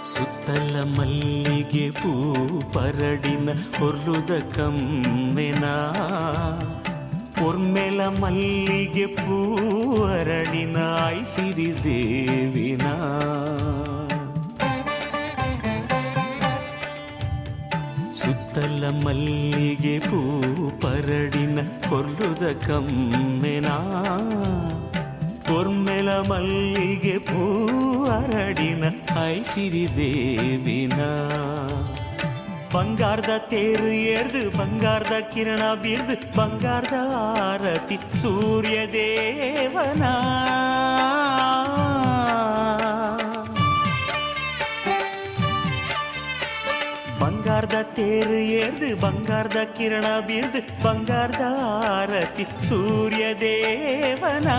ಸುತ್ತಲ ಮಲ್ಲಿಗೆ ಪೂ ಪರಡಿನ ಹೊರ್ಲುದ ಕಮ್ಮೆನ ಪೊರ್ಮೆಲ ಮಲ್ಲಿಗೆ ಪೂ ಅರಳಿನ ಐಸಿರಿ ದೇವಿನ ಸುತ್ತಲ ಮಲ್ಲಿಗೆ ಪೂ ಪರಡಿನ ಹೊರ್ಲುದ ಕಮ್ಮೆನ ಪೊರ್ಮೆಲ ಮಲ್ಲಿಗೆ ಪೂ ಅರಡಿನ ಐಸಿರಿ ದೇವಿನ ಬಂಗಾರದ ತೇರು ಏರ್ದು ಬಂಗಾರದ ಕಿರಣ ಬೀರ್ದು ಬಂಗಾರದ ಆರತಿ ಸೂರ್ಯ ದೇವನ ಬಂಗಾರದ ತೇರು ಏರ್ದು ಬಂಗಾರದ ಕಿರಣ ಬೀರ್ದು ಬಂಗಾರದ ಆರತಿ ಸೂರ್ಯ ದೇವನ